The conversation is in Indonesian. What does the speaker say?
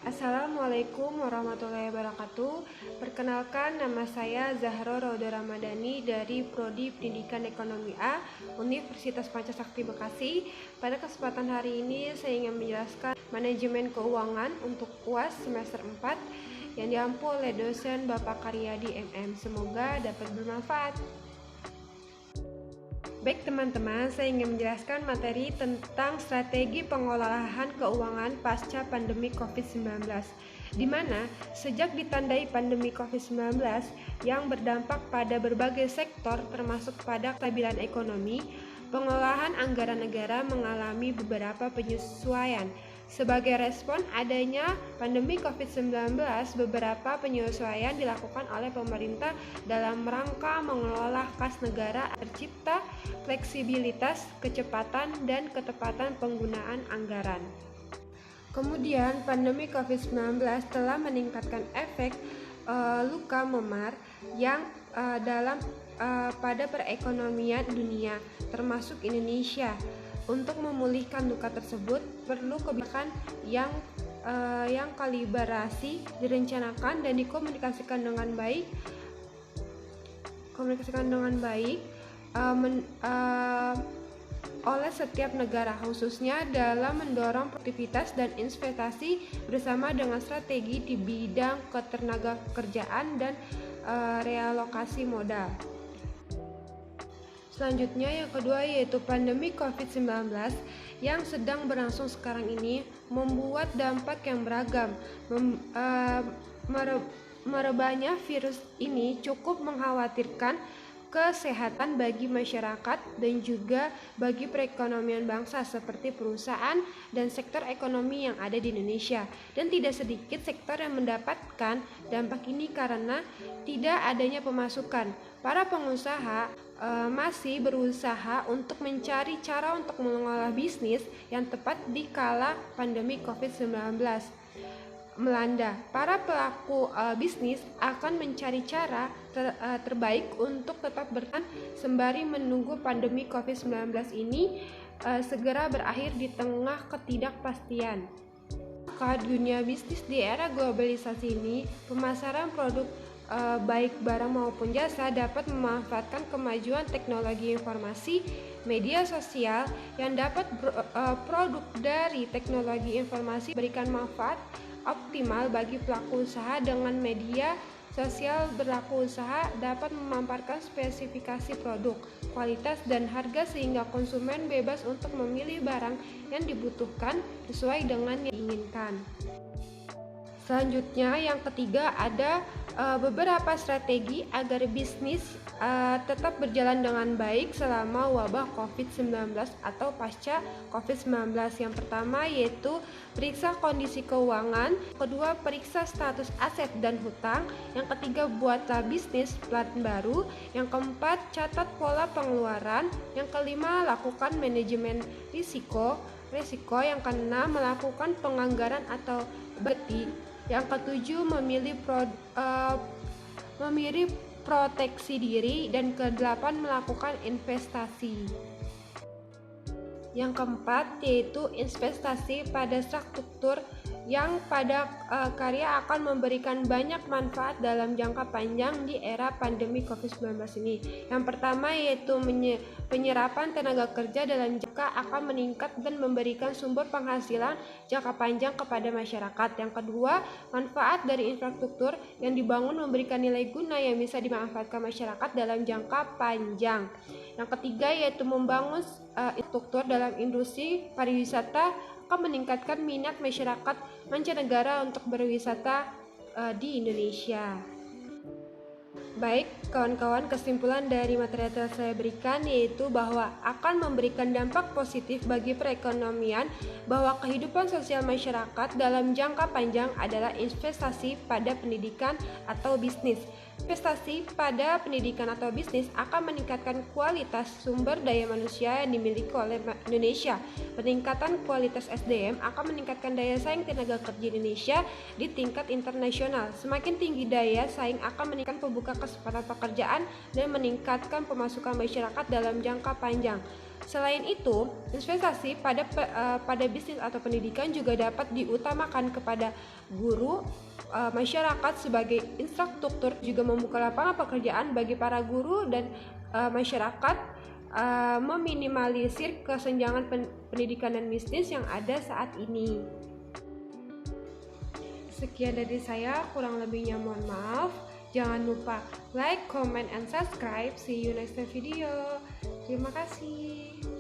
Assalamualaikum warahmatullahi wabarakatuh. Perkenalkan, nama saya Zahro Rauda Ramadhani dari Prodi Pendidikan Ekonomi A, Universitas Pancasakti Bekasi. Pada kesempatan hari ini saya ingin menjelaskan manajemen keuangan untuk UAS semester 4 yang diampu oleh dosen Bapak Karyadi MM. Semoga dapat bermanfaat. Baik teman-teman, saya ingin menjelaskan materi tentang strategi pengelolaan keuangan pasca pandemi COVID-19, di mana sejak ditandai pandemi COVID-19 yang berdampak pada berbagai sektor termasuk pada kestabilan ekonomi, pengelolaan anggaran negara mengalami beberapa penyesuaian. Sebagai respon adanya pandemi COVID-19, beberapa penyesuaian dilakukan oleh pemerintah dalam rangka mengelola kas negara, tercipta fleksibilitas, kecepatan, dan ketepatan penggunaan anggaran. Kemudian, pandemi COVID-19 telah meningkatkan efek luka memar yang pada perekonomian dunia, termasuk Indonesia. Untuk memulihkan luka tersebut, perlu kebijakan yang kalibrasi, direncanakan dan dikomunikasikan dengan baik, oleh setiap negara, khususnya dalam mendorong produktivitas dan investasi bersama dengan strategi di bidang ketenagakerjaan dan realokasi modal. Selanjutnya yang kedua yaitu pandemi COVID-19 yang sedang berlangsung sekarang ini membuat dampak yang beragam. Merebaknya virus ini cukup mengkhawatirkan kesehatan bagi masyarakat dan juga bagi perekonomian bangsa seperti perusahaan dan sektor ekonomi yang ada di Indonesia. Dan tidak sedikit sektor yang mendapatkan dampak ini karena tidak adanya pemasukan. Para pengusaha masih berusaha untuk mencari cara untuk mengelola bisnis yang tepat di kala pandemi COVID-19 melanda. Para pelaku bisnis akan mencari cara terbaik untuk tetap bertahan sembari menunggu pandemi COVID-19 ini segera berakhir di tengah ketidakpastian. Maka dunia bisnis di era globalisasi ini, pemasaran produk baik barang maupun jasa dapat memanfaatkan kemajuan teknologi informasi, media sosial yang dapat produk dari teknologi informasi berikan manfaat optimal bagi pelaku usaha. Dengan media sosial, pelaku usaha dapat memaparkan spesifikasi produk, kualitas, dan harga sehingga konsumen bebas untuk memilih barang yang dibutuhkan sesuai dengan yang diinginkan. Selanjutnya yang ketiga ada beberapa strategi agar bisnis tetap berjalan dengan baik selama wabah COVID-19 atau pasca COVID-19. Yang pertama yaitu periksa kondisi keuangan, kedua periksa status aset dan hutang, yang ketiga buatlah bisnis plan baru, yang keempat catat pola pengeluaran, yang kelima lakukan manajemen risiko, yang keenam melakukan penganggaran atau budgeting, yang ketujuh memilih proteksi diri, dan kedelapan melakukan investasi. Yang keempat yaitu investasi pada struktur yang pada karya akan memberikan banyak manfaat dalam jangka panjang di era pandemi COVID-19 ini. Yang pertama yaitu penyerapan tenaga kerja dalam jangka akan meningkat dan memberikan sumber penghasilan jangka panjang kepada masyarakat. Yang kedua, manfaat dari infrastruktur yang dibangun memberikan nilai guna yang bisa dimanfaatkan masyarakat dalam jangka panjang. Yang ketiga yaitu membangun infrastruktur dalam industri pariwisata akan meningkatkan minat masyarakat mancanegara untuk berwisata di Indonesia. Baik kawan-kawan, kesimpulan dari materi yang telah saya berikan yaitu bahwa akan memberikan dampak positif bagi perekonomian, bahwa kehidupan sosial masyarakat dalam jangka panjang adalah investasi pada pendidikan atau bisnis. Investasi pada pendidikan atau bisnis akan meningkatkan kualitas sumber daya manusia yang dimiliki oleh Indonesia. Peningkatan kualitas SDM akan meningkatkan daya saing tenaga kerja Indonesia di tingkat internasional. Semakin tinggi daya saing akan meningkatkan pembuka kesempatan pekerjaan dan meningkatkan pemasukan masyarakat dalam jangka panjang. Selain itu, investasi pada bisnis atau pendidikan juga dapat diutamakan kepada guru, masyarakat sebagai infrastruktur, juga membuka lapangan pekerjaan bagi para guru dan masyarakat, meminimalisir kesenjangan pendidikan dan bisnis yang ada saat ini. Sekian dari saya, kurang lebihnya mohon maaf. Jangan lupa like, comment, and subscribe. See you next video. Terima kasih.